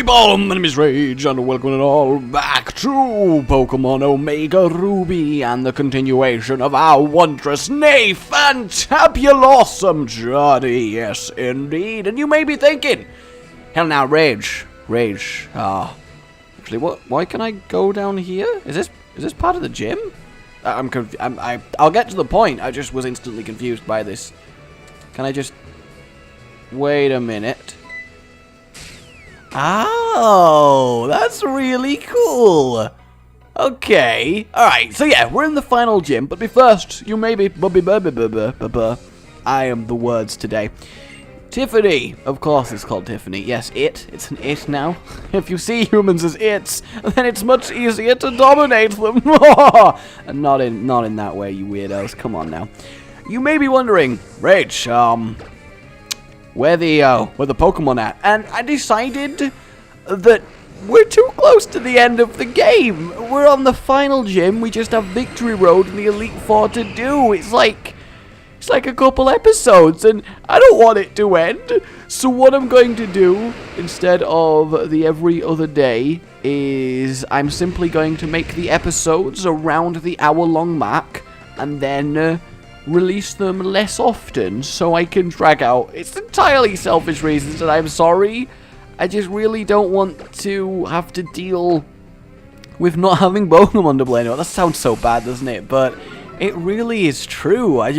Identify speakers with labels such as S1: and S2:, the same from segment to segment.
S1: people, my name is Rage, and welcome all back to Pokemon Omega Ruby and the continuation of our wondrous, nay, fantabulous journey, yes, indeed. And you may be thinking, hell now, Rage, actually, why can I go down here? Is this part of the gym? I'll get to the point, I just was instantly confused by this. Can I just, wait a minute. Oh, that's really cool. Okay. Alright, so yeah, we're in the final gym, but first, you may be I am the words today. Tiffany. Of course it's called Tiffany. Yes, it's an it now. If you see humans as its, then it's much easier to dominate them. And not in that way, you weirdos. Come on now. You may be wondering, Rage, where the Pokemon at? And I decided that we're too close to the end of the game. We're on the final gym. We just have Victory Road and the Elite Four to do. It's like a couple episodes, and I don't want it to end. So what I'm going to do instead of the every other day is I'm simply going to make the episodes around the hour-long mark, and then release them less often so I can drag out. It's entirely selfish reasons, and I'm sorry. I just really don't want to have to deal with not having Pokemon to play. No, that sounds so bad, doesn't it? But it really is true. I'm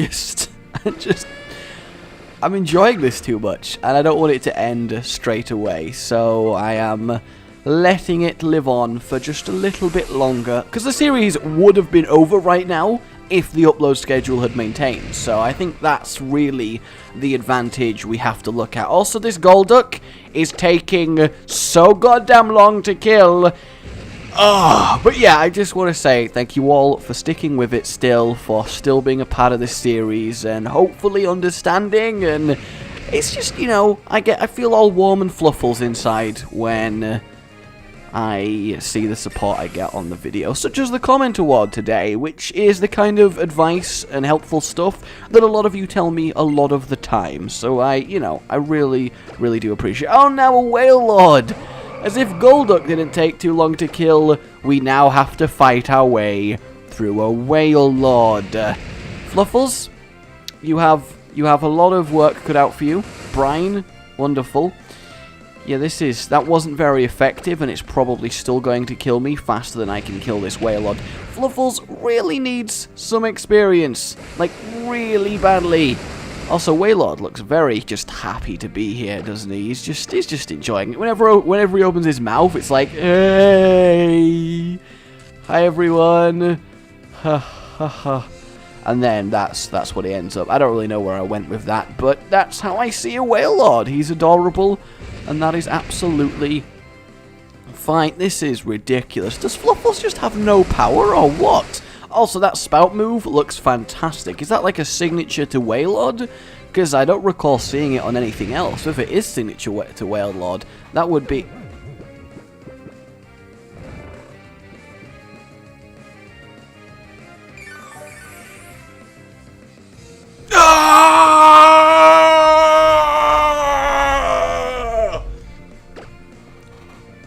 S1: enjoying this too much, and I don't want it to end straight away. So I am letting it live on for just a little bit longer, because the series would have been over right now if the upload schedule had maintained. So I think that's really the advantage we have to look at. Also, this Golduck is taking so goddamn long to kill. But yeah, I just want to say thank you all for sticking with it still, for still being a part of this series, and hopefully understanding. And it's just, you know, I feel all warm and fluffles inside when I see the support I get on the video, such as the comment award today, which is the kind of advice and helpful stuff that a lot of you tell me a lot of the time. So I really, really do appreciate it. Oh, now a Whale Lord! As if Golduck didn't take too long to kill, we now have to fight our way through a Whale Lord. Fluffles, you have a lot of work cut out for you. Brine, wonderful. Yeah, that wasn't very effective, and it's probably still going to kill me faster than I can kill this Wailord. Fluffles really needs some experience, like really badly. Also, Wailord looks very just happy to be here, doesn't he? He's just enjoying it. Whenever he opens his mouth, it's like, hey, hi everyone, ha ha ha. And then that's what he ends up. I don't really know where I went with that, but that's how I see a Wailord. He's adorable, and that is absolutely fine. This is ridiculous. Does Fluffles just have no power, or what? Also, that spout move looks fantastic. Is that like a signature to Wailord? Because I don't recall seeing it on anything else. If it is signature to Wailord, that would be...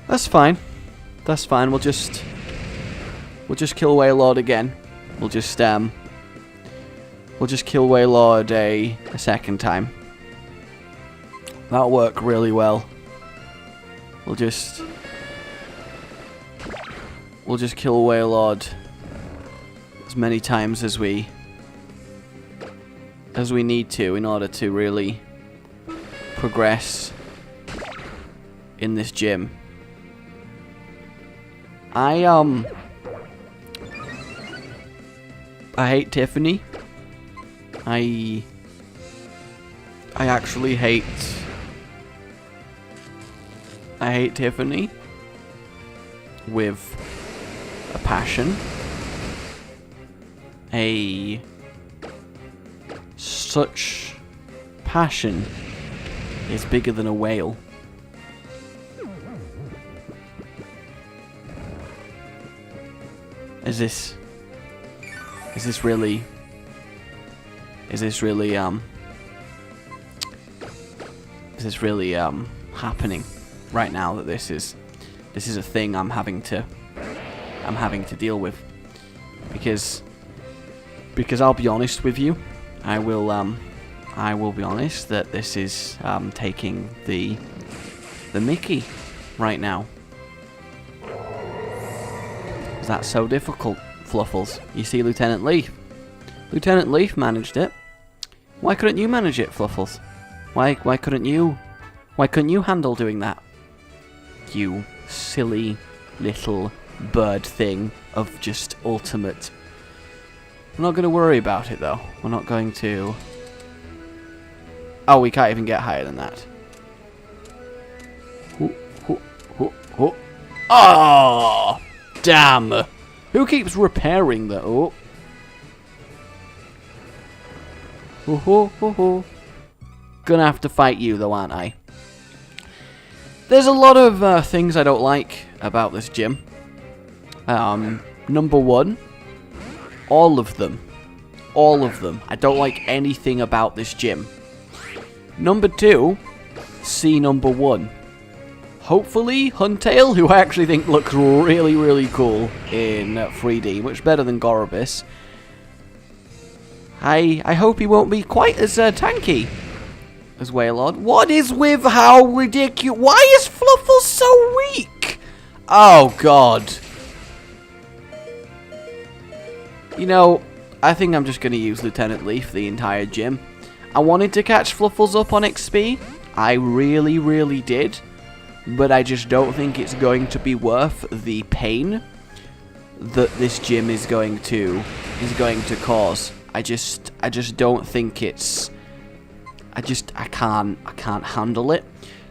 S1: That's fine. That's fine. We'll just kill Wailord again. We'll just kill Wailord a second time. That'll work really well. We'll just kill Wailord as many times as we need to in order to really progress in this gym. I hate Tiffany. I actually hate Tiffany with a passion. Such passion is bigger than a whale. Is this really happening? right now that this is a thing I'm having to deal with, because I'll be honest with you, I will be honest that this is taking the mickey right now. Is that so difficult, Fluffles? You see, Lieutenant Leaf managed it. Why couldn't you manage it, Fluffles? Why couldn't you handle doing that? You silly little bird thing of just ultimate. We're not going to worry about it though. We're not going to. Oh, we can't even get higher than that. Oh, damn! Who keeps repairing the? Gonna have to fight you though, aren't I? There's a lot of things I don't like about this gym. Number one, all of them. I don't like anything about this gym. Number two, see number one. Hopefully, Huntail, who I actually think looks really, really cool in 3D, much better than Gorobis. I hope he won't be quite as tanky as Waylord. What is with how ridiculous? Why is Fluffles so weak? Oh, God. You know, I think I'm just going to use Lieutenant Leaf the entire gym. I wanted to catch Fluffles up on XP. I really, really did. But I just don't think it's going to be worth the pain that this gym is going to cause. I just don't think it's. I can't handle it.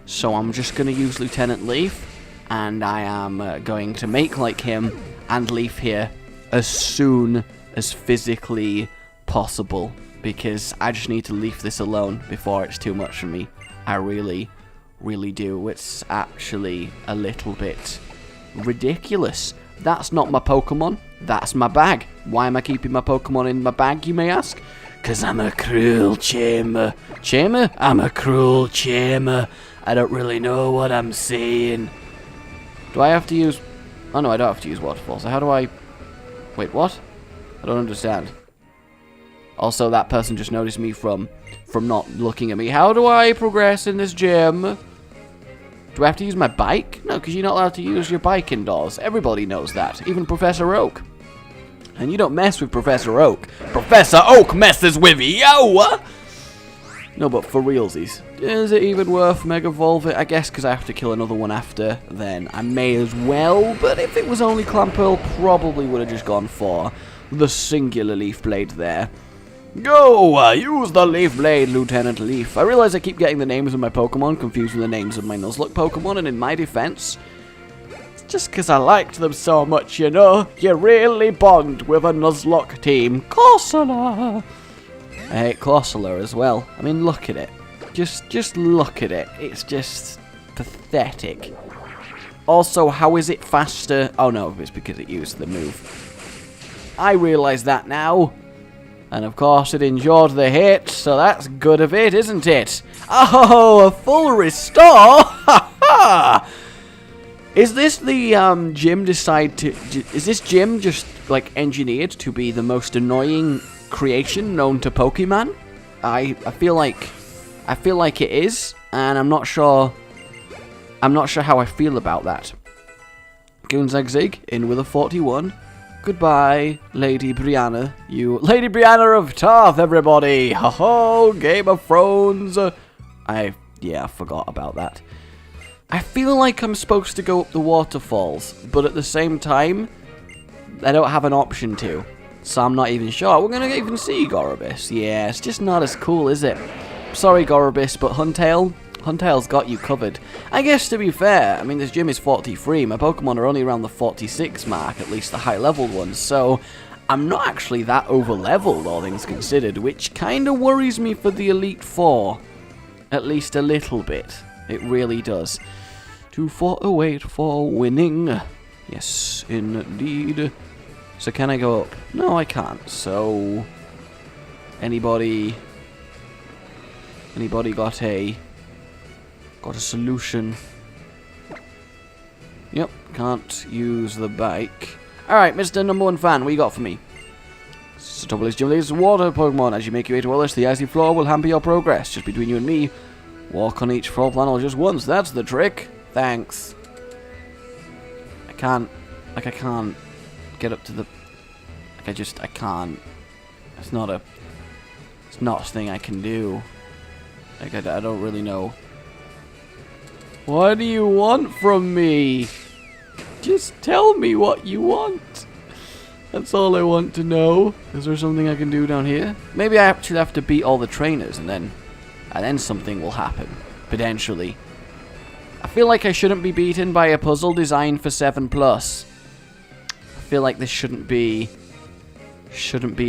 S1: So I'm just gonna use Lieutenant Leaf, and I am going to make like him and Leaf here as soon as physically possible, because I just need to leave this alone before it's too much for me. I really do. It's actually a little bit ridiculous. That's not my Pokemon. That's my bag. Why am I keeping my Pokemon in my bag, you may ask? Because I'm a cruel chamer. Chamer? I'm a cruel chamer. I don't really know what I'm saying. Do I have to use... Oh no, I don't have to use Waterfall. So how do I... Wait, what? I don't understand. Also, that person just noticed me from not looking at me. How do I progress in this gym? Do I have to use my bike? No, because you're not allowed to use your bike indoors. Everybody knows that. Even Professor Oak. And you don't mess with Professor Oak. Professor Oak messes with you! No, but for realsies. Is it even worth Mega Evolve it? I guess because I have to kill another one after, then I may as well. But if it was only Clamperl, probably would have just gone for the singular Leaf Blade there. Go! Use the Leaf Blade, Lieutenant Leaf. I realize I keep getting the names of my Pokemon confused with the names of my Nuzlocke Pokemon, and in my defense, it's just because I liked them so much, you know. You really bond with a Nuzlocke team. Corsola! I hate Corsola as well. I mean, look at it. Just look at it. It's just pathetic. Also, how is it faster? Oh no, it's because it used the move. I realize that now. And of course it endured the hit, so that's good of it, isn't it? Oh, a full restore! Ha ha! Is this the gym is this gym just like engineered to be the most annoying creation known to Pokemon? I feel like it is, and I'm not sure how I feel about that. Goonzagzig in with a 41. Goodbye, Lady Brianna. Lady Brianna of Tarth, everybody! Ho-ho! Game of Thrones! I forgot about that. I feel like I'm supposed to go up the waterfalls, but at the same time, I don't have an option to. So I'm not even sure. We're gonna even see Gorobis. Yeah, it's just not as cool, is it? Sorry, Gorobis, but Huntail's got you covered. I guess to be fair, I mean, this gym is 43. My Pokemon are only around the 46 mark, at least the high-leveled ones, so I'm not actually that over-leveled, all things considered, which kind of worries me for the Elite Four. At least a little bit. It really does. 2-4-08 for winning. Yes, indeed. So can I go up? No, I can't. So, anybody got a solution? Yep, can't use the bike. Alright, Mr. Number 1 fan, what you got for me? Sootopolis Gym Leader's water Pokemon. As you make your way to Wallace, the icy floor will hamper your progress. Just between you and me, walk on each floor panel just once. That's the trick. Thanks. I can't get up to the... I can't. It's not a thing I can do. I don't really know. What do you want from me? Just tell me what you want. That's all I want to know. Is there something I can do down here? Maybe I actually have to beat all the trainers and then something will happen. Potentially. I feel like I shouldn't be beaten by a puzzle designed for 7+. I feel like this shouldn't be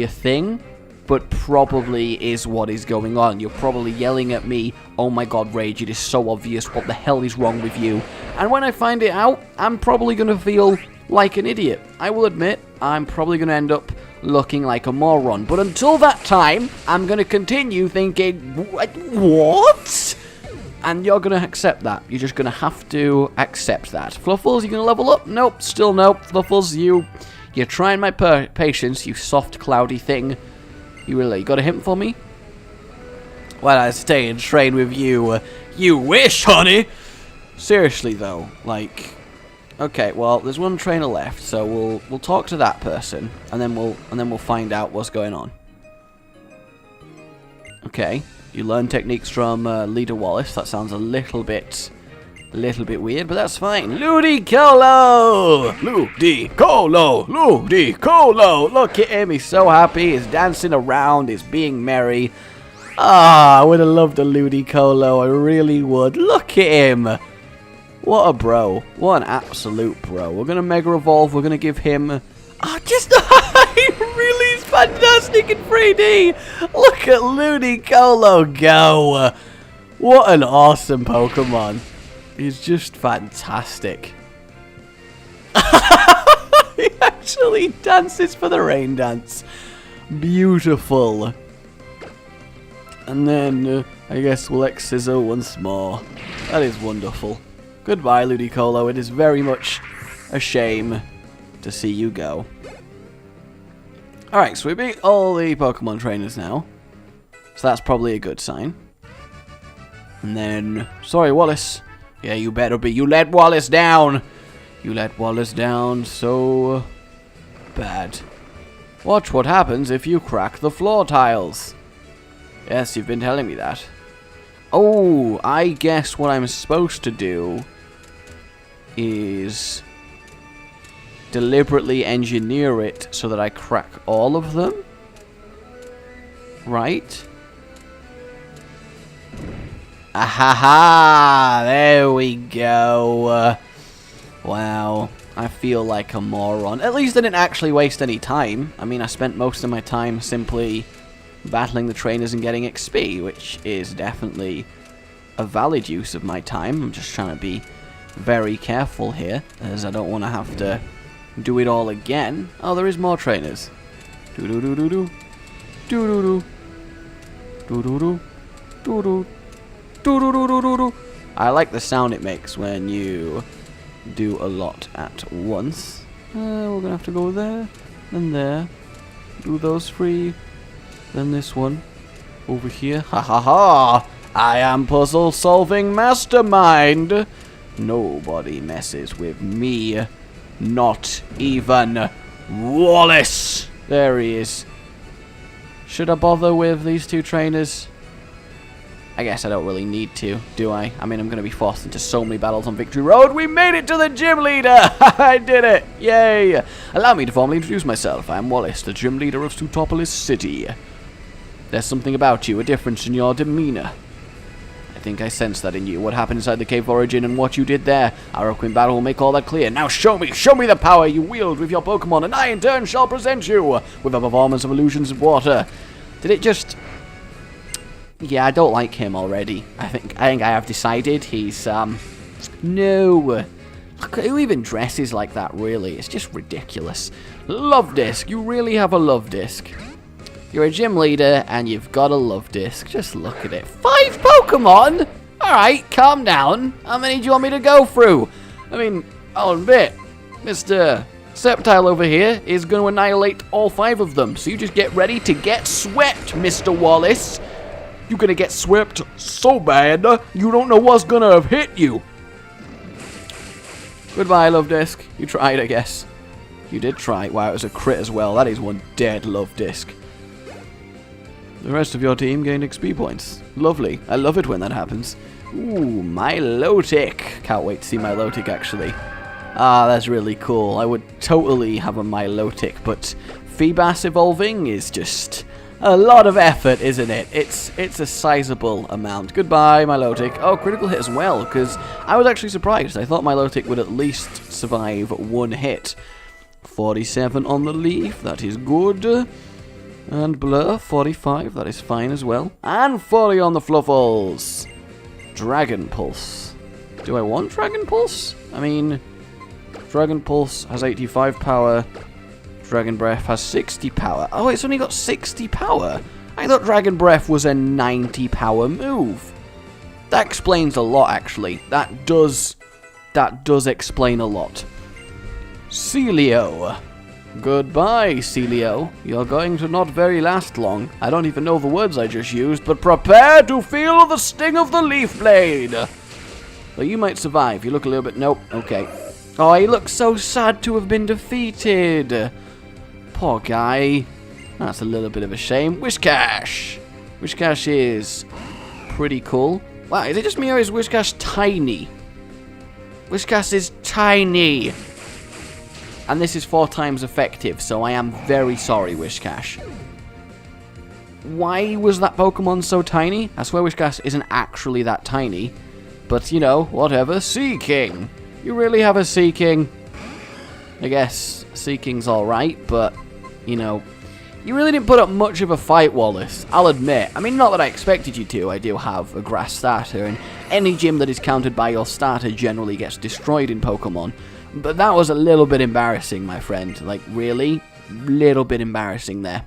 S1: a thing, but probably is what is going on. You're probably yelling at me, oh my god, Rage, it is so obvious, what the hell is wrong with you? And when I find it out, I'm probably going to feel like an idiot. I will admit, I'm probably going to end up looking like a moron. But until that time, I'm going to continue thinking, what? And you're going to accept that. You're just going to have to accept that. Fluffles, you going to level up? Nope, still nope. Fluffles, you're trying my patience, you soft, cloudy thing. You really got a hint for me? Well, I stay and train with you. You wish, honey! Seriously, though, like... Okay, well, there's one trainer left, so we'll talk to that person, and then we'll find out what's going on. Okay, you learn techniques from Leader Wallace. That sounds a little bit weird, but that's fine. Ludicolo! Ludicolo! Ludicolo! Look at him, he's so happy, he's dancing around, he's being merry. Ah, I would have loved a Ludicolo, I really would. Look at him! What a bro. What an absolute bro. We're going to Mega Evolve, we're going to give him... he really is fantastic in 3D! Look at Ludicolo go! What an awesome Pokemon. He's just fantastic. He actually dances for the rain dance. Beautiful. And then, I guess we'll X-Scissor once more. That is wonderful. Goodbye, Ludicolo. It is very much a shame to see you go. Alright, so we beat all the Pokemon trainers now. So that's probably a good sign. And then, sorry, Wallace. Yeah, you better be. You let Wallace down. You let Wallace down so bad. Watch what happens if you crack the floor tiles. Yes, you've been telling me that. Oh, I guess what I'm supposed to do is deliberately engineer it so that I crack all of them. Right? Ahaha! There we go. Wow. I feel like a moron. At least I didn't actually waste any time. I mean, I spent most of my time simply battling the trainers and getting XP, which is definitely a valid use of my time. I'm just trying to be very careful here, as I don't want to have to do it all again. Oh, there is more trainers. Do-do-do-do-do. Do-do-do. Do-do-do. Do-do. Do-do-do-do-do-do. I like the sound it makes when you do a lot at once. We're going to have to go there and there. Do those three. Then this one. Over here. Ha ha ha! I am puzzle solving mastermind! Nobody messes with me. Not even Wallace! There he is. Should I bother with these two trainers? I guess I don't really need to, do I? I mean, I'm going to be forced into so many battles on Victory Road. We made it to the gym leader! I did it! Yay! Allow me to formally introduce myself. I'm Wallace, the gym leader of Sootopolis City. There's something about you, a difference in your demeanor. I think I sense that in you. What happened inside the Cave of Origin and what you did there. Our Queen battle will make all that clear. Now show me the power you wield with your Pokemon, and I in turn shall present you with a performance of illusions of water. Did it just... Yeah, I don't like him already. I think I have decided he's, no. Look, who even dresses like that, really? It's just ridiculous. Love disc. You really have a love disc. You're a gym leader, and you've got a love disc. Just look at it. 5 Pokemon? Alright, calm down. How many do you want me to go through? I mean, I'll admit, Mr. Sceptile over here is going to annihilate all 5 of them. So you just get ready to get swept, Mr. Wallace. You're going to get swept so bad, you don't know what's going to have hit you. Goodbye, Love Disc. You tried, I guess. You did try. Wow, it was a crit as well. That is one dead Love Disc. The rest of your team gained XP points. Lovely. I love it when that happens. Ooh, Milotic. Can't wait to see Milotic, actually. Ah, that's really cool. I would totally have a Milotic, but Feebas evolving is just a lot of effort, isn't it? It's a sizable amount. Goodbye, Milotic. Oh, critical hit as well, because I was actually surprised. I thought Milotic would at least survive 1 hit. 47 on the leaf, that is good. And Blur, 45, that is fine as well. And 40 on the Fluffles. Dragon Pulse. Do I want Dragon Pulse? I mean, Dragon Pulse has 85 power. Dragon Breath has 60 power. Oh, it's only got 60 power. I thought Dragon Breath was a 90 power move. That explains a lot, actually. That does explain a lot. Celio. Goodbye, Celio. You're going to not very last long. I don't even know the words I just used, but prepare to feel the sting of the Leaf Blade. Well, you might survive. You look a little bit... Nope. Okay. Oh, he looks so sad to have been defeated. Poor guy. That's a little bit of a shame. Whiscash. Whiscash is pretty cool. Wow, is it just me or is Whiscash tiny? Whiscash is tiny. And this is 4 times effective, so I am very sorry, Whiscash. Why was that Pokemon so tiny? I swear Whiscash isn't actually that tiny. But, you know, whatever. Sea King. You really have a Sea King? I guess Sea King's alright, but, you know, you really didn't put up much of a fight, Wallace. I'll admit. I mean, not that I expected you to. I do have a grass starter, and any gym that is countered by your starter generally gets destroyed in Pokemon. But that was a little bit embarrassing, my friend. Like, really? Little bit embarrassing there.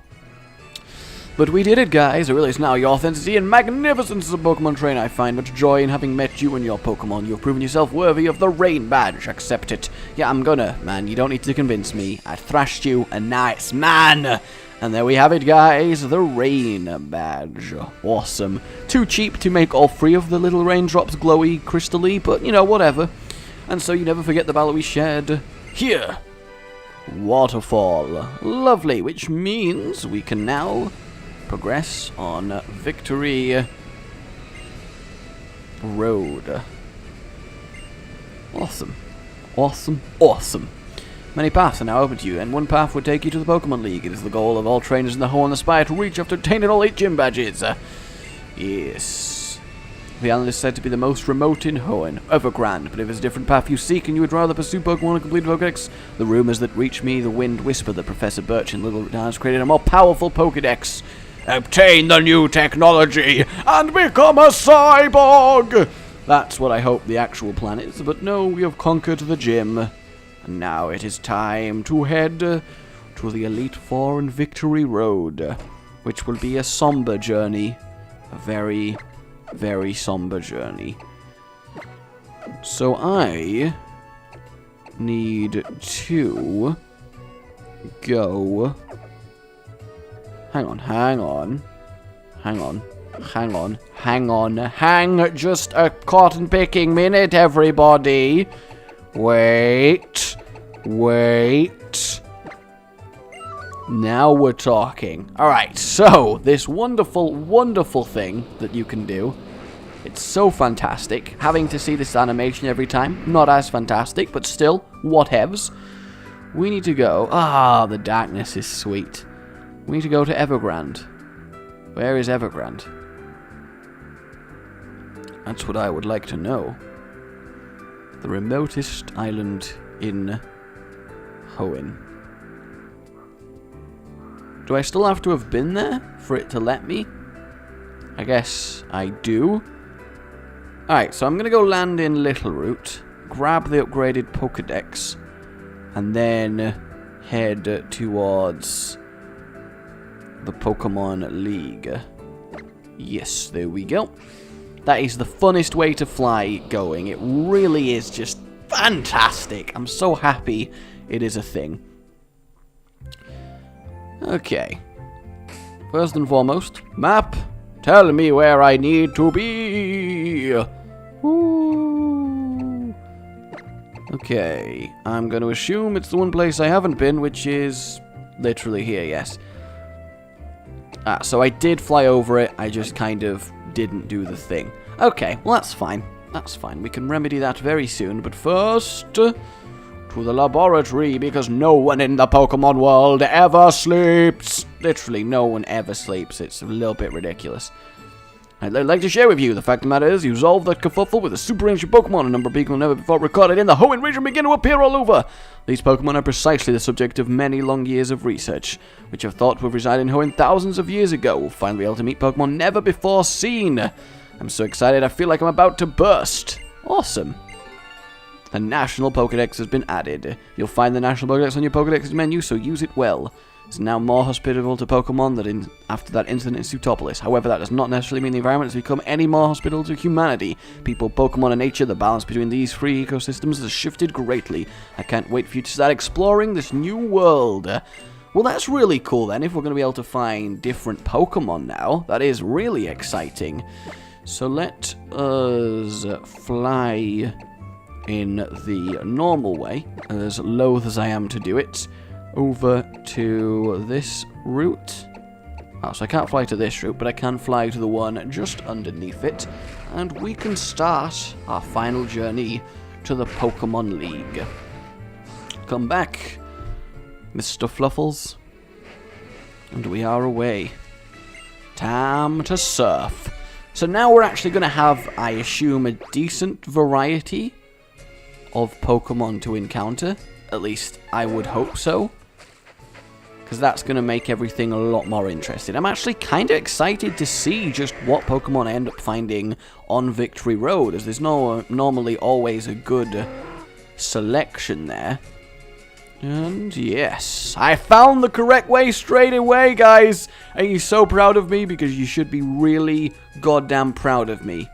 S1: But we did it, guys. I realize now your authenticity and magnificence as a Pokemon trainer. I find much joy in having met you and your Pokemon. You have proven yourself worthy of the Rain Badge. Accept it. Yeah, I'm gonna, man. You don't need to convince me. I thrashed you, and now it's man. And there we have it, guys. The Rain Badge. Awesome. Too cheap to make all 3 of the little raindrops glowy, crystally, but, you know, whatever. And so you never forget the battle we shared. Here. Waterfall. Lovely, which means we can now progress on Victory Road. Awesome. Awesome. Awesome. Many paths are now open to you, and one path would take you to the Pokemon League. It is the goal of all trainers in the Ho and the Spire to reach after obtaining all 8 gym badges. Yes. The island is said to be the most remote in Hoenn, Evergrande, but if it's a different path you seek and you would rather pursue Pokemon and complete Pokedex, the rumors that reach me, the wind whisper that Professor Birch in Little Town has created a more powerful Pokedex. Obtain the new technology and become a cyborg! That's what I hope the actual plan is, but no, we have conquered the gym. And now it is time to head to the Elite Four and Victory Road, which will be a somber journey. A very, very somber journey. So I need to go... Hang just a cotton picking minute, everybody. Wait. Now we're talking. Alright, so this wonderful, wonderful thing that you can do. It's so fantastic. Having to see this animation every time, not as fantastic, but still, whatevs. We need to go. Ah, the darkness is sweet. We need to go to Evergrande. Where is Evergrande? That's what I would like to know. The remotest island in Hoenn. Do I still have to have been there for it to let me? I guess I do. Alright, so I'm going to go land in Littleroot, grab the upgraded Pokedex, and then head towards the Pokemon League. Yes, there we go. That is the funnest way to fly going. It really is just Fantastic. I'm so happy it is a thing. Okay. First and foremost, map. Tell me where I need to be. Ooh. Okay. I'm going to assume it's the one place I haven't been, which is literally here, yes. So I did fly over it. I just kind of didn't do the thing. Okay, well that's fine. That's fine. We can remedy that very soon. But first, to the laboratory, because no one in the Pokemon world ever sleeps. Literally, no one ever sleeps. It's a little bit ridiculous. I'd like to share with you the fact of the matter is, you solved that kerfuffle with a super ancient Pokemon. A number of people never before recorded in the Hoenn region begin to appear all over. These Pokemon are precisely the subject of many long years of research, which have thought would reside in Hoenn thousands of years ago. We'll finally be able to meet Pokemon never before seen. I'm so excited I feel like I'm about to burst. Awesome. The National Pokedex has been added. You'll find the National Pokedex on your Pokedex menu, so use it well. It's now more hospitable to Pokemon than after that incident in Sootopolis. However, that does not necessarily mean the environment has become any more hospitable to humanity. People, Pokemon, and nature, the balance between these three ecosystems has shifted greatly. I can't wait for you to start exploring this new world. Well, that's really cool then, if we're going to be able to find different Pokemon now. That is really exciting. So let us fly in the normal way, as loath as I am to do it, over to this route. Oh, so I can't fly to this route, but I can fly to the one just underneath it, and we can start our final journey to the Pokemon League. Come back, Mr. Fluffles, and we are away. Time to surf. So now we're actually going to have, I assume, a decent variety of Pokemon to encounter. At least, I would hope so. Because that's going to make everything a lot more interesting. I'm actually kind of excited to see just what Pokemon I end up finding on Victory Road, as there's normally always a good selection there. And yes, I found the correct way straight away, guys. Are you so proud of me? Because you should be really goddamn proud of me.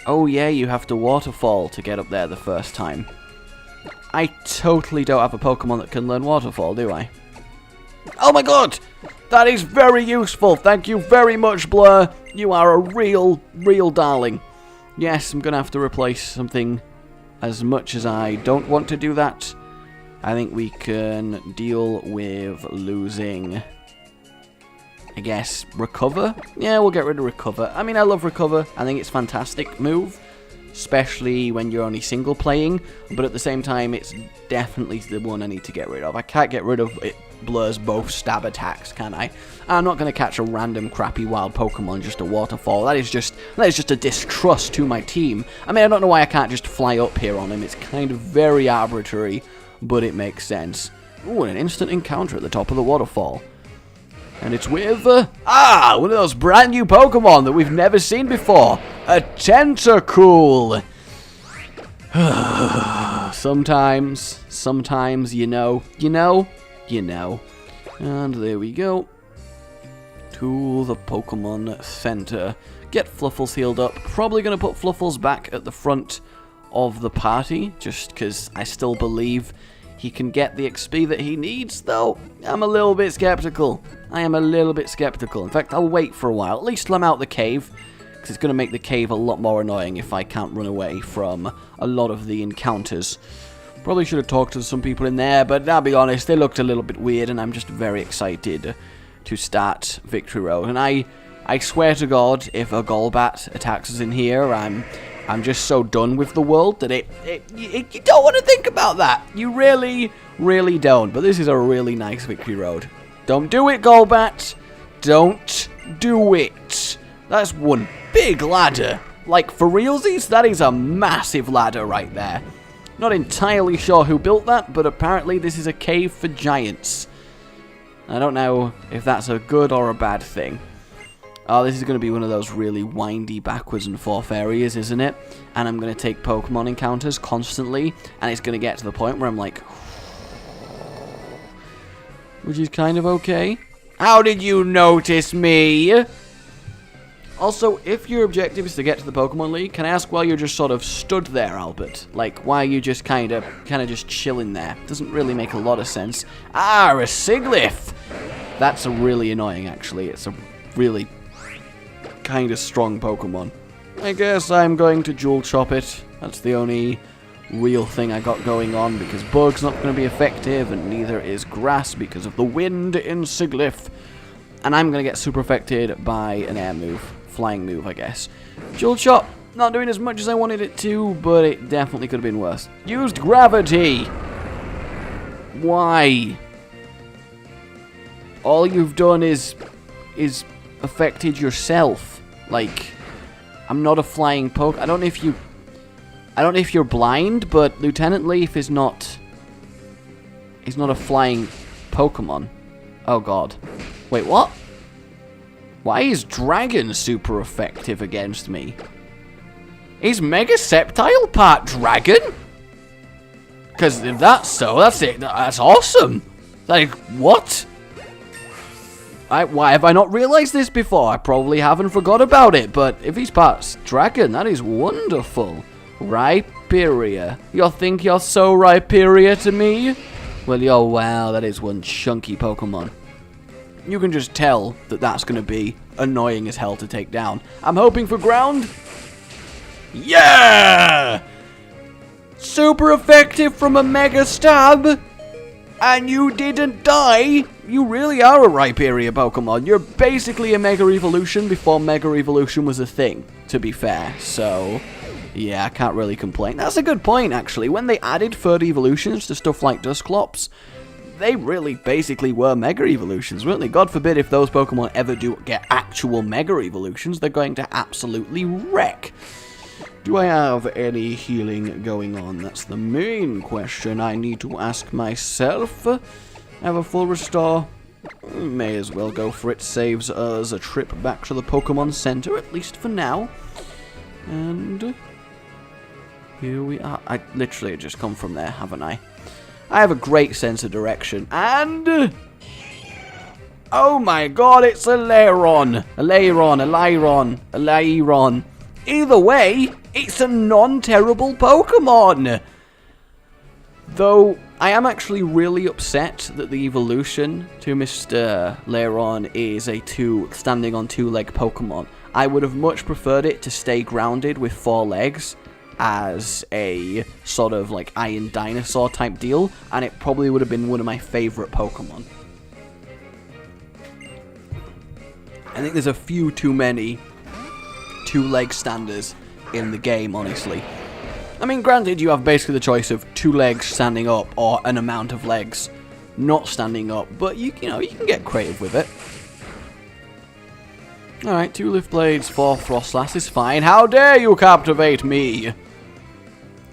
S1: Oh yeah, you have to waterfall to get up there the first time. I totally don't have a Pokemon that can learn waterfall, do I? Oh my god! That is very useful. Thank you very much, Blur. You are a real darling. Yes, I'm going to have to replace something. As much as I don't want to do that, I think we can deal with losing, I guess, Recover? Yeah, we'll get rid of Recover. I mean, I love Recover. I think it's a fantastic move, especially when you're only single playing, but at the same time, it's definitely the one I need to get rid of. I can't get rid of it. Blurs both stab attacks, can I? I'm not going to catch a random crappy wild Pokemon just a waterfall. That is just a distrust to my team. I mean, I don't know why I can't just fly up here on him. It's kind of very arbitrary, but it makes sense. Ooh, and an instant encounter at the top of the waterfall. And it's with, one of those brand new Pokemon that we've never seen before. A Tentacool. Sometimes, you know. And there we go. To the Pokemon Center. Get Fluffles healed up. Probably going to put Fluffles back at the front of the party, just because I still believe he can get the XP that he needs, though I'm a little bit skeptical. In fact, I'll wait for a while, at least till I'm out the cave, because it's going to make the cave a lot more annoying if I can't run away from a lot of the encounters. Probably should have talked to some people in there, but I'll be honest, they looked a little bit weird, and I'm just very excited to start Victory Road. And I swear to God, if a Golbat attacks us in here, I'm just so done with the world that you don't want to think about that. You really, really don't. But this is a really nice Victory Road. Don't do it, Golbat. Don't do it. That's one big ladder. Like, for realsies, that is a massive ladder right there. Not entirely sure who built that, but apparently this is a cave for giants. I don't know if that's a good or a bad thing. Oh, this is going to be one of those really windy backwards and forth areas, isn't it? And I'm going to take Pokemon encounters constantly, and it's going to get to the point where I'm like... Which is kind of okay. How did you notice me? Also, if your objective is to get to the Pokemon League, can I ask why you're just sort of stood there, Albert? Like, why are you just kind of just chilling there? Doesn't really make a lot of sense. Ah, a Siglith! That's really annoying, actually. It's a really kind of strong Pokemon. I guess I'm going to Jewel Chop it. That's the only real thing I got going on, because Bug's not going to be effective, and neither is Grass because of the wind in Siglith. And I'm going to get super affected by an air move. Flying move, I guess. Jewel Chop, not doing as much as I wanted it to, but it definitely could have been worse. Used Gravity! Why? All you've done is affected yourself. Like, I'm not a flying poke. I don't know if you're blind, but Lieutenant Leaf is not... He's not a flying Pokemon. Oh god. Wait, what? Why is Dragon super effective against me? Is Mega Sceptile part Dragon? Because if that's so, that's it. That's awesome. Like, what? Why have I not realized this before? I probably haven't forgot about it, but if he's part Dragon, that is wonderful. Rhyperior. You think you're so Rhyperior to me? Well, wow, that is one chunky Pokemon. You can just tell that that's going to be annoying as hell to take down. I'm hoping for ground. Yeah! Super effective from a Mega Stab. And you didn't die. You really are a Rhyperior Pokemon. You're basically a Mega Evolution before Mega Evolution was a thing, to be fair. So, yeah, I can't really complain. That's a good point, actually. When they added third evolutions to stuff like Dusclops, they really basically were Mega Evolutions, weren't they? God forbid if those Pokemon ever do get actual Mega Evolutions, they're going to absolutely wreck. Do I have any healing going on? That's the main question I need to ask myself. Have a full restore? May as well go for it. Saves us a trip back to the Pokemon Center, at least for now. And here we are. I literally just come from there, haven't I? I have a great sense of direction, and... oh my god, it's a Lairon! A Lairon. Either way, it's a non-terrible Pokemon! Though, I am actually really upset that the evolution to Mr. Lairon is a standing on two-leg Pokemon. I would have much preferred it to stay grounded with 4 legs, as a sort of like Iron Dinosaur type deal, and it probably would have been one of my favorite Pokemon. I think there's a few too many 2-leg standers in the game, honestly. I mean, granted, you have basically the choice of 2 legs standing up or an amount of legs not standing up, but you know, you can get creative with it. Alright, 2 Lift Blades, 4 Frostlass is fine. How dare you captivate me?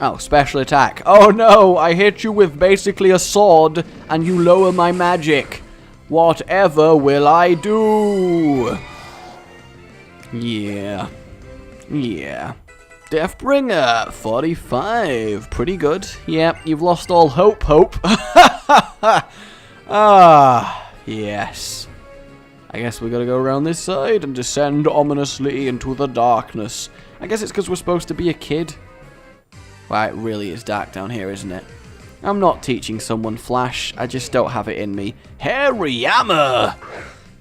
S1: Oh, special attack. Oh no, I hit you with basically a sword, and you lower my magic. Whatever will I do? Yeah. Deathbringer, 45. Pretty good. Yep, you've lost all hope. Ah, yes. I guess we gotta go around this side and descend ominously into the darkness. I guess it's because we're supposed to be a kid. Wow, it really is dark down here, isn't it? I'm not teaching someone Flash. I just don't have it in me. Hariyama!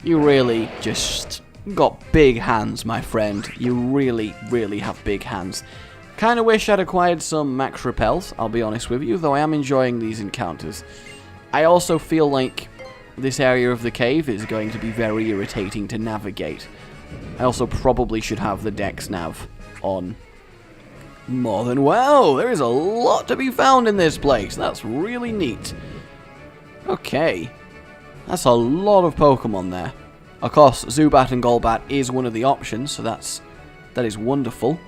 S1: You really just got big hands, my friend. You really, really have big hands. Kinda wish I'd acquired some Max Repels, I'll be honest with you, though I am enjoying these encounters. I also feel like this area of the cave is going to be very irritating to navigate. I also probably should have the Dex Nav on more than well. There is a lot to be found in this place. That's really neat. Okay. That's a lot of Pokemon there. Of course, Zubat and Golbat is one of the options, so that is wonderful.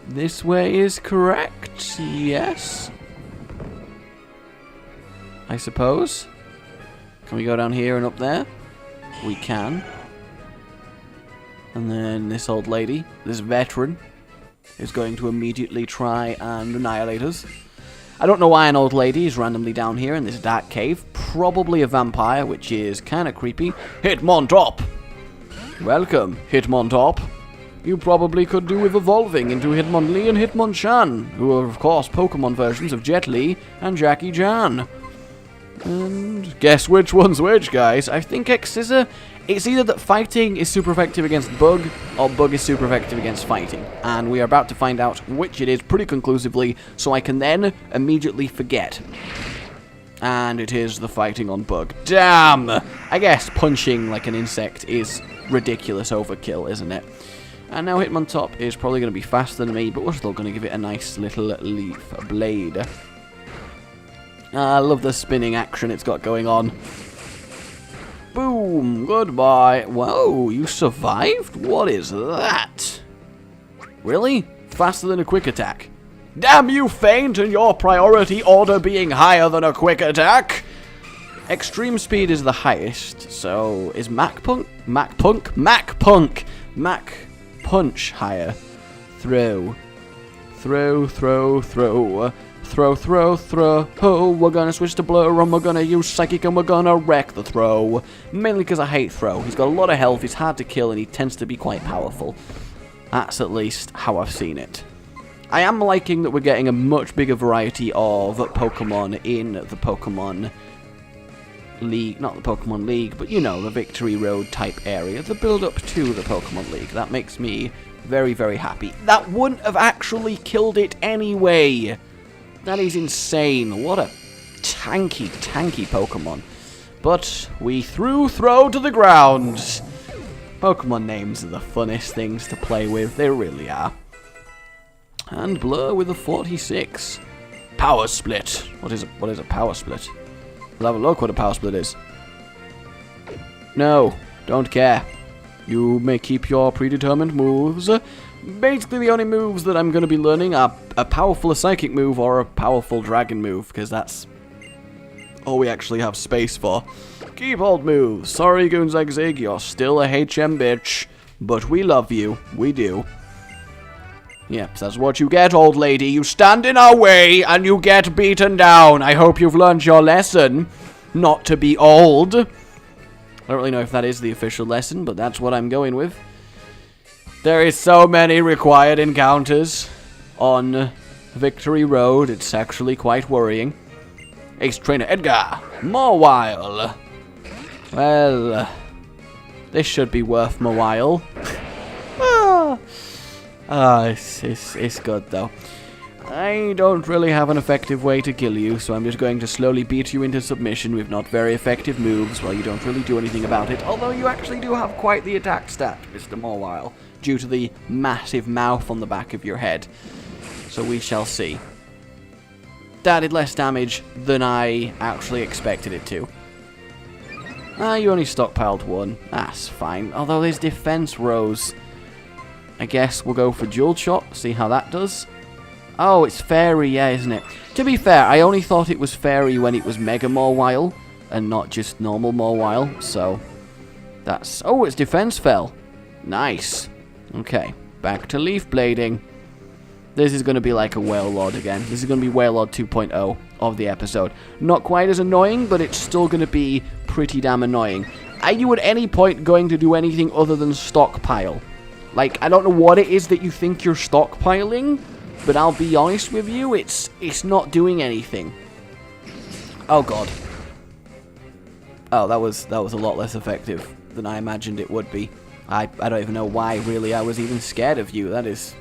S1: This way is correct, yes. I suppose. Can we go down here and up there? We can. And then this old lady, this veteran, is going to immediately try and annihilate us. I don't know why an old lady is randomly down here in this dark cave. Probably a vampire, which is kind of creepy. Hitmontop! Welcome, Hitmontop. you probably could do with evolving into Hitmonlee and Hitmonchan, who are, of course, Pokemon versions of Jet Li and Jackie Chan. And guess which one's which, guys? I think X-Scissor, it's either that fighting is super effective against Bug, or Bug is super effective against fighting. And we are about to find out which it is pretty conclusively, so I can then immediately forget. And it is the fighting on Bug. Damn! I guess punching like an insect is ridiculous overkill, isn't it? And now Hitmontop is probably going to be faster than me, but we're still going to give it a nice little leaf blade. I love the spinning action it's got going on. Boom! Goodbye. Whoa, you survived? What is that? Really? Faster than a quick attack? Damn you, Feint, and your priority order being higher than a quick attack! Extreme speed is the highest, so is Mach Punch higher? Throw. Oh, we're gonna switch to Blur and we're gonna use Psychic and we're gonna wreck the throw. Mainly because I hate Throw. He's got a lot of health, he's hard to kill, and he tends to be quite powerful. That's at least how I've seen it. I am liking that we're getting a much bigger variety of Pokemon in the Pokemon League. Not the Pokemon League, but you know, the Victory Road type area. The build-up to the Pokemon League. That makes me very, very happy. That wouldn't have actually killed it anyway. That is insane. What a tanky Pokemon. But we threw Throw to the ground. Pokemon names are the funnest things to play with. They really are. And Blur with a 46. Power Split. What is a Power Split? We'll have a look what a Power Split is. No, don't care. You may keep your predetermined moves. Basically, the only moves that I'm going to be learning are a powerful Psychic move or a powerful Dragon move, because that's all we actually have space for. Keep old moves. Sorry, Goonzag, you're still a HM bitch, but we love you. We do. Yep, that's what you get, old lady. You stand in our way, and you get beaten down. I hope you've learned your lesson. Not to be old. I don't really know if that is the official lesson, but that's what I'm going with. There is so many required encounters on Victory Road. It's actually quite worrying. Ace Trainer Edgar. Mawile. Well, this should be worth Mawile. It's good, though. I don't really have an effective way to kill you, so I'm just going to slowly beat you into submission with not very effective moves while you don't really do anything about it, although you actually do have quite the attack stat, Mr. Mawile, due to the massive mouth on the back of your head. So we shall see. That did less damage than I actually expected it to. You only stockpiled one. That's fine, although his defense rose. I guess we'll go for Dual Shot, see how that does. Oh, it's Fairy, yeah, isn't it? To be fair, I only thought it was Fairy when it was Mega Mawile, and not just normal Mawile, so that's... Oh, its defense fell. Nice. Okay, back to Leaf Blading. This is going to be like a Wailord again. This is going to be Wailord 2.0 of the episode. Not quite as annoying, but it's still going to be pretty damn annoying. Are you at any point going to do anything other than stockpile? Like, I don't know what it is that you think you're stockpiling, but I'll be honest with you, it's not doing anything. Oh god. Oh, that was a lot less effective than I imagined it would be. I don't even know why, really, I was even scared of you. That is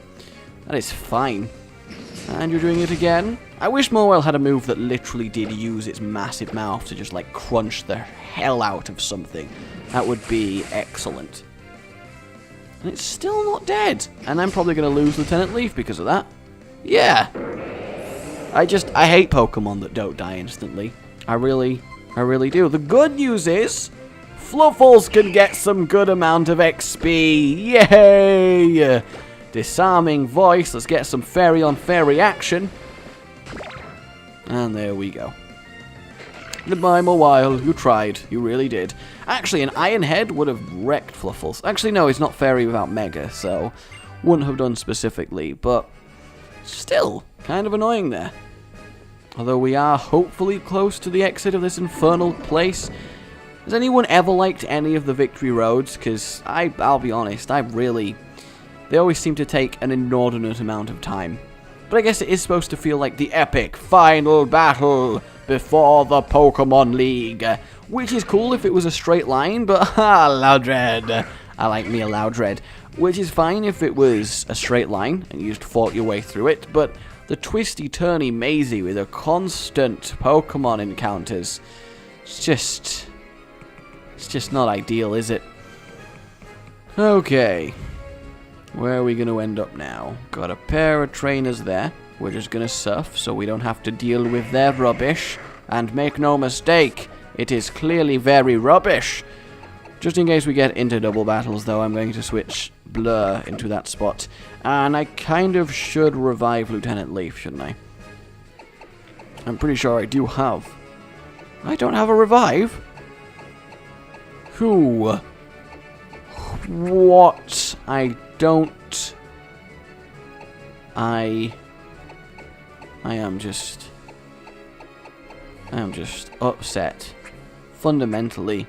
S1: fine. And you're doing it again. I wish Mawile had a move that literally did use its massive mouth to just, like, crunch the hell out of something. That would be excellent. And it's still not dead. And I'm probably going to lose Lieutenant Leaf because of that. Yeah. I hate Pokemon that don't die instantly. I really do. The good news is, Fluffles can get some good amount of XP. Yay! Disarming Voice. Let's get some Fairy on Fairy action. And there we go. Goodbye, Mawile. You tried. You really did. Actually, an Iron Head would have wrecked Fluffles. Actually, no, he's not Fairy without Mega, so wouldn't have done specifically, but still kind of annoying there. Although we are hopefully close to the exit of this infernal place. Has anyone ever liked any of the Victory Roads? Because I'll be honest, I really they always seem to take an inordinate amount of time. But I guess it is supposed to feel like the epic final battle before the Pokemon League. Which is cool if it was a straight line, but Loudred. I like me a Loudred. Which is fine if it was a straight line and you just fought your way through it, but the twisty-turny mazy with a constant Pokemon encounters, it's just not ideal, is it? Okay. Where are we going to end up now? Got a pair of trainers there. We're just going to surf so we don't have to deal with their rubbish. And make no mistake, it is clearly very rubbish. Just in case we get into double battles, though, I'm going to switch Blur into that spot. And I kind of should revive Lieutenant Leaf, shouldn't I? I'm pretty sure I do have. I don't have a revive? Who? What? I don't... I am just upset. Fundamentally.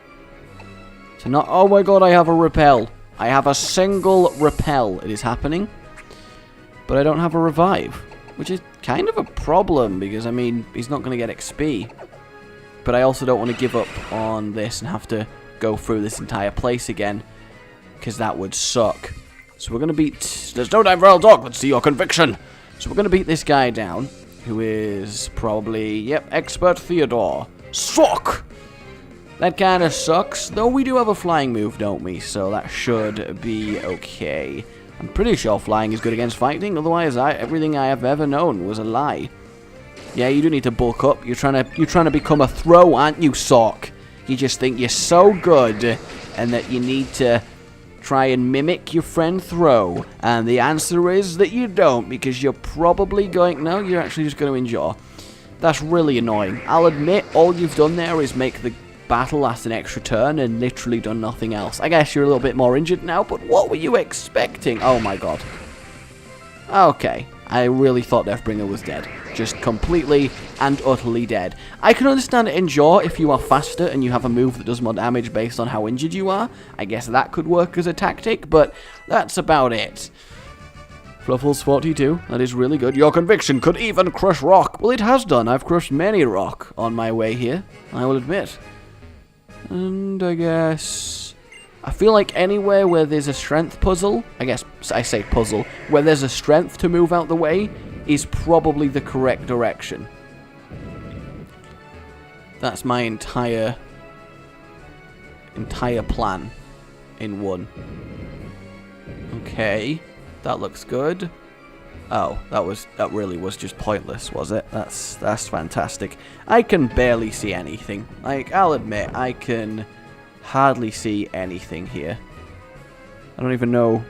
S1: To not... Oh my god, I have a repel. I have a single repel. It is happening. But I don't have a revive. Which is kind of a problem, because, I mean, he's not going to get XP. But I also don't want to give up on this and have to go through this entire place again. Because that would suck. So we're going to beat... There's no time for old dog. Let's see your conviction. So we're going to beat this guy down. Who is probably... Yep, Expert Theodore. Suck! That kind of sucks. Though we do have a flying move, don't we? So that should be okay. I'm pretty sure flying is good against fighting. Otherwise, everything I have ever known was a lie. Yeah, you do need to bulk up. You're trying to become a throw, aren't you, Sock? You just think you're so good and that you need to try and mimic your friend Throw. And the answer is that you don't, because you're probably going... No, you're actually just going to endure. That's really annoying. I'll admit, all you've done there is make the battle last an extra turn and literally done nothing else. I guess you're a little bit more injured now, but what were you expecting? Oh my god. Okay. I really thought Deathbringer was dead. Just completely and utterly dead. I can understand Endure if you are faster and you have a move that does more damage based on how injured you are. I guess that could work as a tactic, but that's about it. Fluffles 42, that is really good. Your conviction could even crush rock. Well, it has done. I've crushed many rock on my way here, I will admit. And I guess... I feel like anywhere where there's a strength puzzle, I guess I say puzzle, where there's a strength to move out the way, is probably the correct direction. That's my entire plan in one. Okay, that looks good. Oh, that really was just pointless, was it? That's fantastic. I can barely see anything. Like, I'll admit, I can hardly see anything here. I don't even know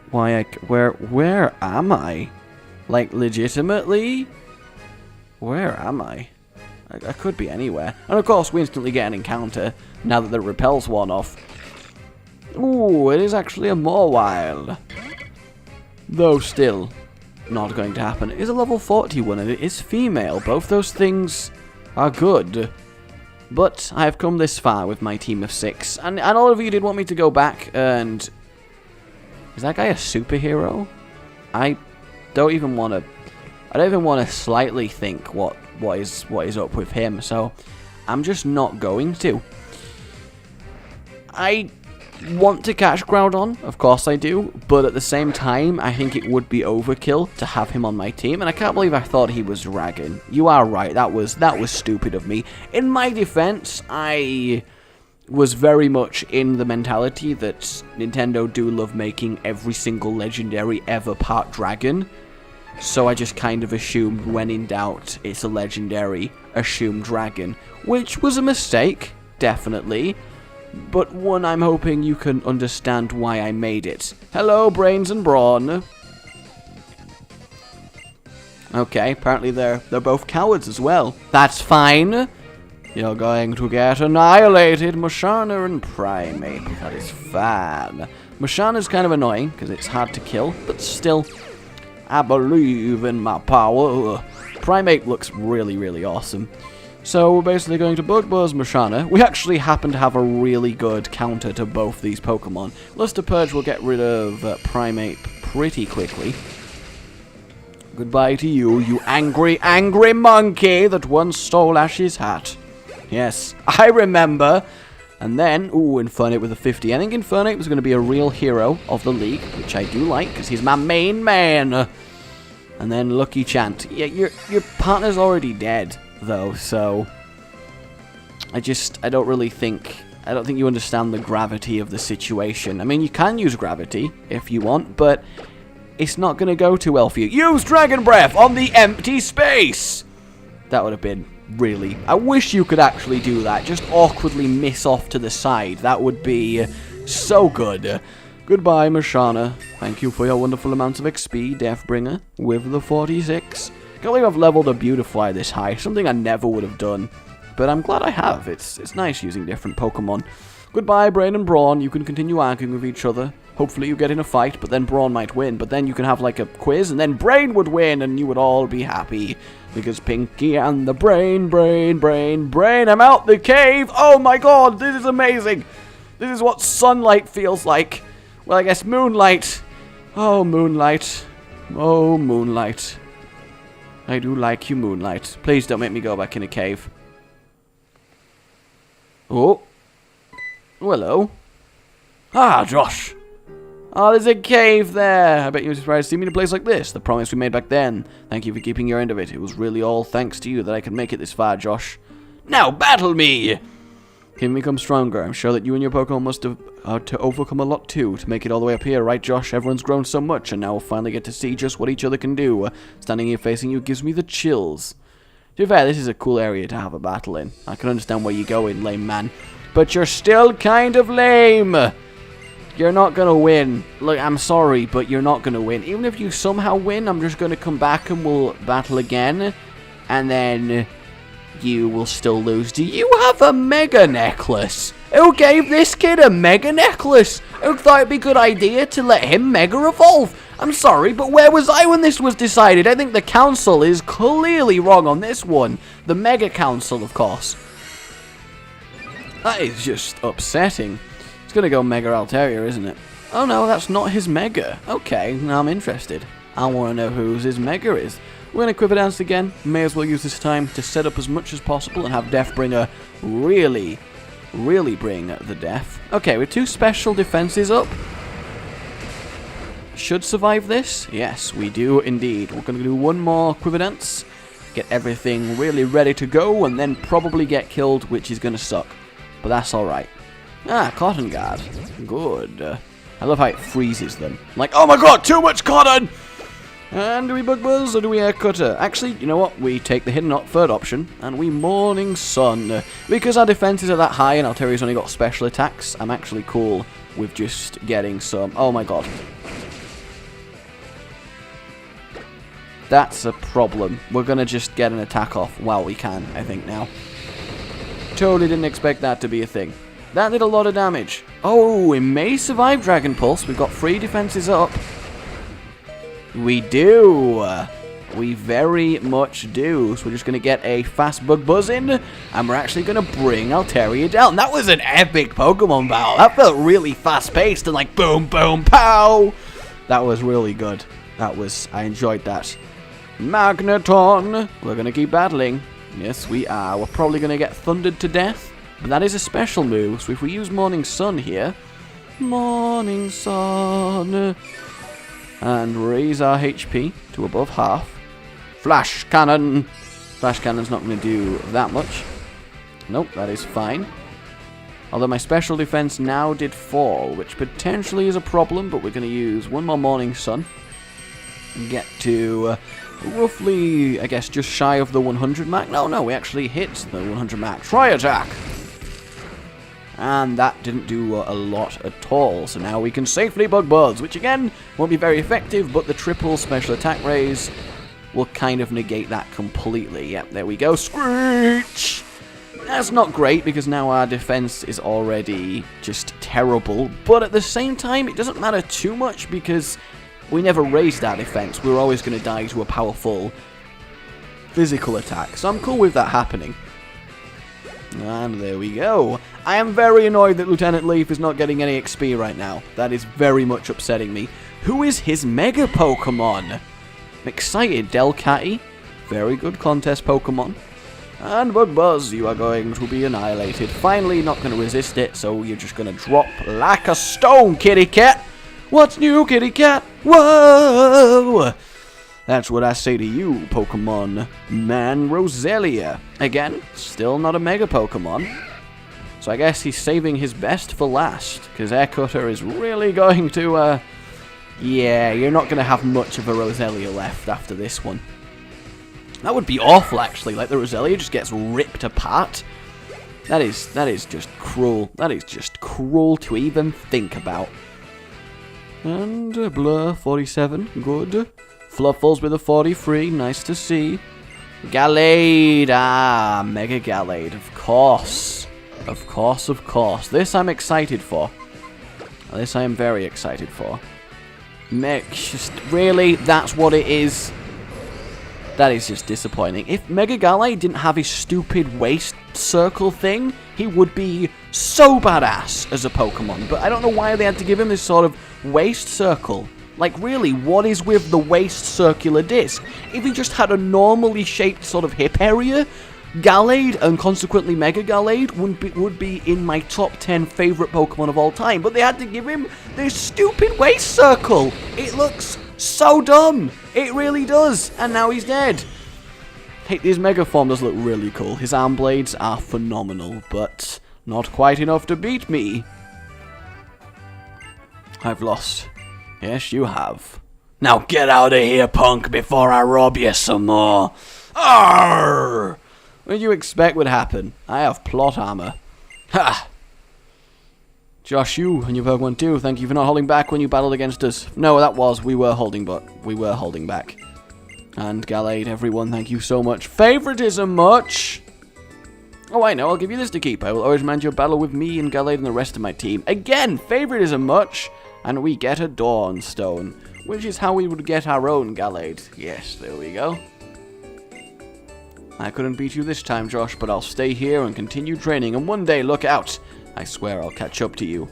S1: why where am I? Like, legitimately? Where am I? I could be anywhere. And of course, we instantly get an encounter now that the repel's worn off. Ooh, it is actually a Mawile. Though still not going to happen. It is a level 41 and it is female. Both those things are good. But I have come this far with my team of 6. And all of you did want me to go back and... Is that guy a superhero? I don't even want to slightly think what is up with him. So I'm just not going to. I want to catch Groudon, of course I do, but at the same time, I think it would be overkill to have him on my team, and I can't believe I thought he was Dragon. You are right, that was stupid of me. In my defense, I was very much in the mentality that Nintendo do love making every single legendary ever part Dragon, so I just kind of assumed when in doubt, it's a legendary, assume Dragon, which was a mistake, definitely. But one I'm hoping you can understand why I made it. Hello, Brains and Brawn. Okay, apparently they're both cowards as well. That's fine. You're going to get annihilated, Mushana and Primate. That is fine. Mushana's kind of annoying, because it's hard to kill, but still, I believe in my power. Primate looks really, really awesome. So we're basically going to Bug Buzz Mashana. We actually happen to have a really good counter to both these Pokemon. Luster Purge will get rid of Primeape pretty quickly. Goodbye to you, you angry, angry monkey that once stole Ash's hat. Yes, I remember. And then, ooh, Infernape with a 50. I think Infernape was going to be a real hero of the league, which I do like, because he's my main man. And then Lucky Chant. Yeah, your partner's already dead, though, so I don't really think... I don't think you understand the gravity of the situation. I mean, you can use gravity if you want, but it's not going to go too well for you. Use Dragon Breath on the empty space! That would have been really... I wish you could actually do that. Just awkwardly miss off to the side. That would be so good. Goodbye, Mashana. Thank you for your wonderful amounts of XP, Deathbringer, with the 46. Can't believe I've leveled a Beautifly this high. Something I never would have done. But I'm glad I have. It's nice using different Pokemon. Goodbye, Brain and Brawn. You can continue arguing with each other. Hopefully you get in a fight, but then Brawn might win. But then you can have like a quiz, and then Brain would win, and you would all be happy. Because Pinky and the Brain. I'm out the cave. Oh my god, this is amazing. This is what sunlight feels like. Well, I guess moonlight. Oh, moonlight. Oh, moonlight. I do like you, moonlight. Please don't make me go back in a cave. Oh. Hello. Ah, Josh. Oh, there's a cave there. I bet you were surprised to see me in a place like this. The promise we made back then. Thank you for keeping your end of it. It was really all thanks to you that I could make it this far, Josh. Now battle me! Can we become stronger? I'm sure that you and your Pokemon must have had to overcome a lot too to make it all the way up here, right, Josh? Everyone's grown so much, and now we'll finally get to see just what each other can do. Standing here facing you gives me the chills. To be fair, this is a cool area to have a battle in. I can understand where you're going, lame man. But you're still kind of lame! You're not gonna win. Look, I'm sorry, but you're not gonna win. Even if you somehow win, I'm just gonna come back and we'll battle again. And then you will still lose. Do you have a Mega Necklace? Who gave this kid a Mega Necklace? Who thought it'd be a good idea to let him Mega Evolve? I'm sorry, but where was I when this was decided? I think the council is clearly wrong on this one. The Mega Council, of course. That is just upsetting. It's gonna go Mega Altaria, isn't it? Oh no, that's not his Mega. Okay, now I'm interested. I want to know whose his Mega is. We're gonna Quiver Dance again. May as well use this time to set up as much as possible and have Deathbringer really bring the death. Okay, with 2 special defenses up. Should survive this? Yes, we do indeed. We're gonna do 1 more Quiver Dance. Get everything really ready to go and then probably get killed, which is gonna suck. But that's alright. Ah, Cotton Guard. Good. I love how it freezes them. Like, oh my god, too much cotton! And do we Bug Buzz or do we Air Cutter? Actually, you know what? We take the hidden third option and we Morning Sun. Because our defenses are that high and Alteria's only got special attacks, I'm actually cool with just getting some... Oh my god. That's a problem. We're gonna just get an attack off while we can, I think, now. Totally didn't expect that to be a thing. That did a lot of damage. Oh, we may survive Dragon Pulse. We've got 3 defenses up. We do. We very much do. So we're just going to get a fast Bug Buzz in. And we're actually going to bring Altaria down. That was an epic Pokemon battle. That felt really fast-paced and like boom, boom, pow. That was really good. I enjoyed that. Magneton. We're going to keep battling. Yes, we are. We're probably going to get thundered to death. But that is a special move, so if we use Morning Sun here... Morning Sun... And raise our HP to above half. Flash Cannon! Flash Cannon's not going to do that much. Nope, that is fine. Although my special defense now did fall, which potentially is a problem, but we're going to use 1 more Morning Sun. And get to... roughly, I guess, just shy of the 100 mark. No, we actually hit the 100 mark. Try attack! And that didn't do a lot at all. So now we can safely Bug Buzz, which again, won't be very effective, but the triple special attack raise will kind of negate that completely. Yep, there we go. Screech! That's not great, because now our defense is already just terrible. But at the same time, it doesn't matter too much, because... we never raised our defense. We were always going to die to a powerful physical attack. So I'm cool with that happening. And there we go. I am very annoyed that Lieutenant Leaf is not getting any XP right now. That is very much upsetting me. Who is his Mega Pokemon? I'm excited. Delcatty. Very good contest Pokemon. And Bugbuzz, you are going to be annihilated. Finally, not going to resist it, so you're just going to drop like a stone, kitty cat. What's new, kitty cat? Whoa! That's what I say to you, Pokemon Man Roselia. Again, still not a Mega Pokemon. So I guess he's saving his best for last, because Air Cutter is really going to, yeah, you're not going to have much of a Roselia left after this one. That would be awful, actually, like the Roselia just gets ripped apart. That is just cruel. That is just cruel to even think about. And Blur, 47, good. Fluffles with a 43, nice to see. Gallade, Mega Gallade, of course. Of course, of course. This I'm excited for. This I am very excited for. Just, really, that's what it is. That is just disappointing. If Mega Gallade didn't have his stupid waist circle thing, he would be so badass as a Pokemon. But I don't know why they had to give him this sort of waist circle. Like, really, what is with the waist circular disc? If he just had a normally shaped sort of hip area, Gallade, and consequently Mega Gallade, would be in my top 10 favorite Pokemon of all time. But they had to give him this stupid waist circle. It looks so dumb. It really does. And now he's dead. Hey, his Mega form does look really cool. His arm blades are phenomenal, but not quite enough to beat me. I've lost. Yes, you have. Now get out of here, punk, before I rob you some more. Arrgh! What did you expect would happen? I have plot armor. Ha! Josh, you and your Pokemon too, thank you for not holding back when you battled against us. No, we were holding back. And Gallade, everyone, thank you so much. Favoritism much? Oh, I know, I'll give you this to keep. I will always manage your battle with me and Gallade and the rest of my team. Again, favoritism much? And we get a Dawnstone, which is how we would get our own Gallade. Yes, there we go. I couldn't beat you this time, Josh, but I'll stay here and continue training, and one day, look out! I swear I'll catch up to you.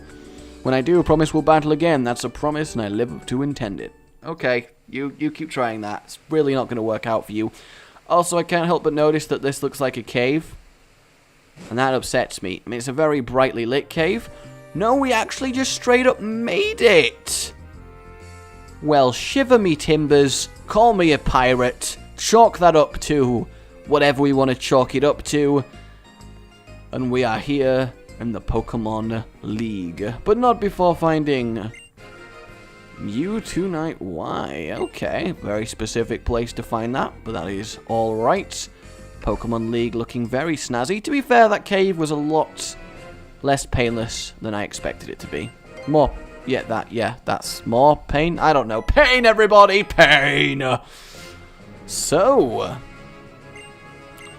S1: When I do, promise we'll battle again. That's a promise, and I live up to intend it. Okay, you keep trying that. It's really not going to work out for you. Also, I can't help but notice that this looks like a cave, and that upsets me. I mean, it's a very brightly lit cave. No, we actually just straight up made it! Well, shiver me timbers, call me a pirate, chalk that up to whatever we want to chalk it up to, and we are here in the Pokemon League. But not before finding Mewtwo Night Y. Okay, very specific place to find that, but that is alright. Pokemon League looking very snazzy. To be fair, that cave was a lot less painless than I expected it to be. That's more pain. I don't know. Pain, everybody! Pain! So,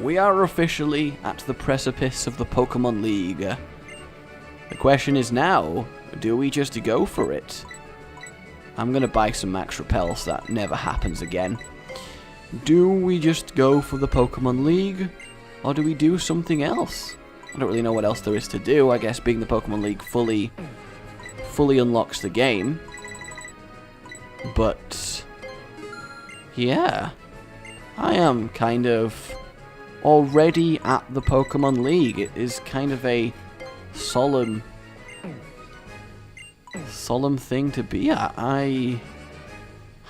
S1: we are officially at the precipice of the Pokemon League. The question is now, do we just go for it? I'm going to buy some Max Repel so that never happens again. Do we just go for the Pokemon League? Or do we do something else? I don't really know what else there is to do. I guess being the Pokemon League fully unlocks the game. But yeah, I am kind of already at the Pokemon League. It is kind of a solemn thing to be at. I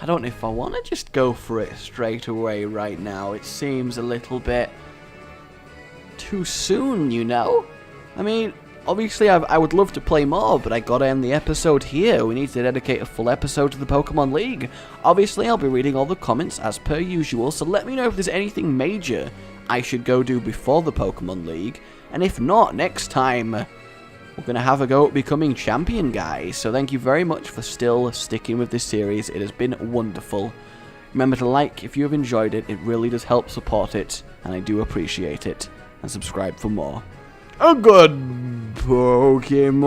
S1: don't know if I want to just go for it straight away right now. It seems a little bit too soon, you know? I mean, obviously I would love to play more, but I gotta end the episode here. We need to dedicate a full episode to the Pokemon League. Obviously, I'll be reading all the comments as per usual, so let me know if there's anything major I should go do before the Pokemon League. And if not, next time, we're going to have a go at becoming champion, guys. So thank you very much for still sticking with this series. It has been wonderful. Remember to like if you have enjoyed it. It really does help support it, and I do appreciate it. And subscribe for more. A good Pokemon.